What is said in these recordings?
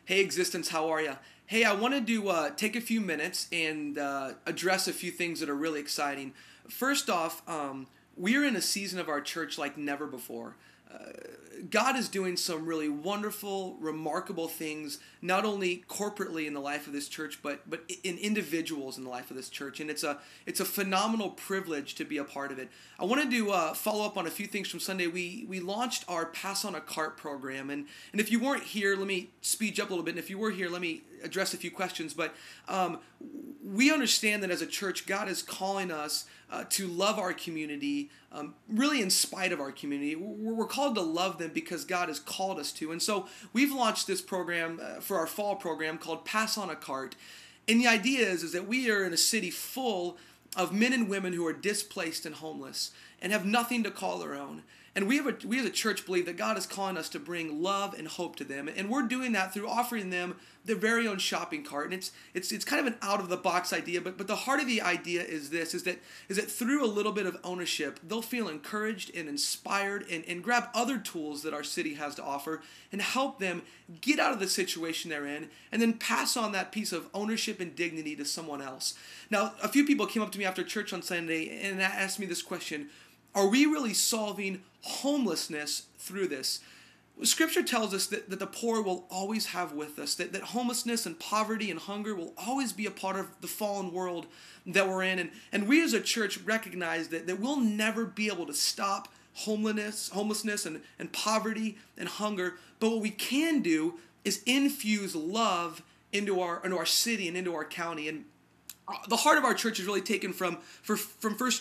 Hey, Existence, how are you? Hey, I wanted to take a few minutes and address a few things that are really exciting. First off, we are in a season of our church like never before. God is doing some really wonderful, remarkable things, not only corporately in the life of this church, but in individuals in the life of this church, and it's a phenomenal privilege to be a part of it. I wanted to follow up on a few things from Sunday. We launched our Pass on a Cart program, and if you weren't here, let me speed you up a little bit. And if you were here, let me address a few questions. But we understand that as a church, God is calling us to love our community, really in spite of our community. We're called to love them because God has called us to. And so we've launched this program for our fall program called Pass on a Cart. And the idea is that we are in a city full of men and women who are displaced and homeless and have nothing to call their own. And we as a church believe that God is calling us to bring love and hope to them. And we're doing that through offering them their very own shopping cart. And it's kind of an out-of-the-box idea, but the heart of the idea is this, is that through a little bit of ownership, they'll feel encouraged and inspired and grab other tools that our city has to offer and help them get out of the situation they're in and then pass on that piece of ownership and dignity to someone else. Now, a few people came up to me after church on Sunday and asked me this question: are we really solving homelessness through this? Scripture tells us that the poor will always have with us, that homelessness and poverty and hunger will always be a part of the fallen world that we're in. And we as a church recognize that we'll never be able to stop homelessness and poverty and hunger. But what we can do is infuse love into our city and into our county. And the heart of our church is really taken from 1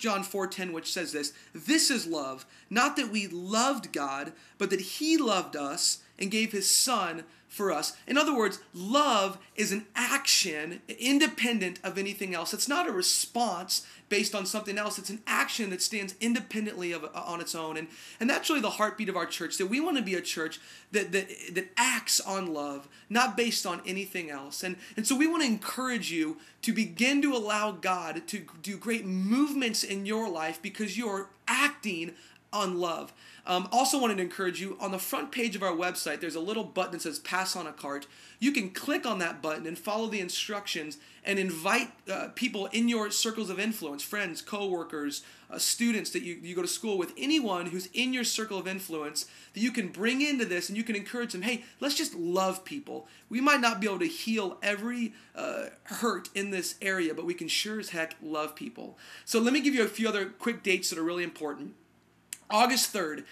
John 4:10, which says this: "This is love, not that we loved God, but that He loved us and gave His Son for us." In other words, love is an action independent of anything else. It's not a response based on something else. It's an action that stands independently on its own. And that's really the heartbeat of our church, that we want to be a church that acts on love, not based on anything else. And so we want to encourage you to begin to allow God to do great movements in your life because you're acting on love. Also wanted to encourage you, on the front page of our website, there's a little button that says Pass on a Cart. You can click on that button and follow the instructions and invite people in your circles of influence, friends, co-workers, students that you go to school with, anyone who's in your circle of influence that you can bring into this, and you can encourage them, hey, let's just love people. We might not be able to heal every hurt in this area, but we can sure as heck love people. So let me give you a few other quick dates that are really important. August 3rd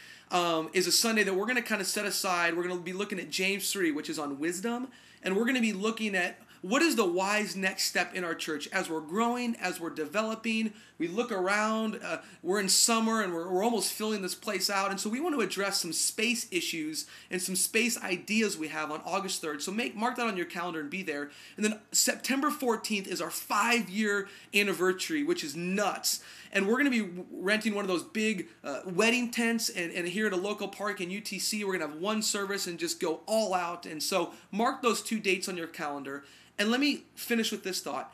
is a Sunday that we're going to kind of set aside. We're going to be looking at James 3, which is on wisdom, and we're going to be looking at what is the wise next step in our church as we're growing, as we're developing. We look around, we're in summer, and we're almost filling this place out, and so we want to address some space issues and some space ideas we have on August 3rd. So mark that on your calendar and be there. And then September 14th is our 5-year anniversary, which is nuts. And we're going to be renting one of those big wedding tents, and here at a local park in UTC, we're going to have one service and just go all out. And so mark those 2 dates on your calendar. And let me finish with this thought.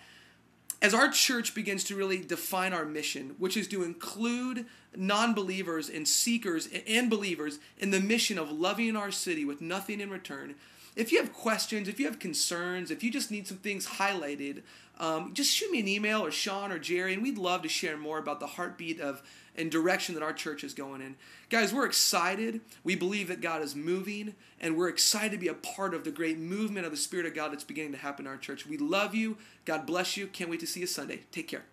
As our church begins to really define our mission, which is to include non-believers and seekers and believers in the mission of loving our city with nothing in return, if you have questions, if you have concerns, if you just need some things highlighted, just shoot me an email, or Sean or Jerry, and we'd love to share more about the heartbeat and direction that our church is going in. Guys, we're excited. We believe that God is moving, and we're excited to be a part of the great movement of the Spirit of God that's beginning to happen in our church. We love you. God bless you. Can't wait to see you Sunday. Take care.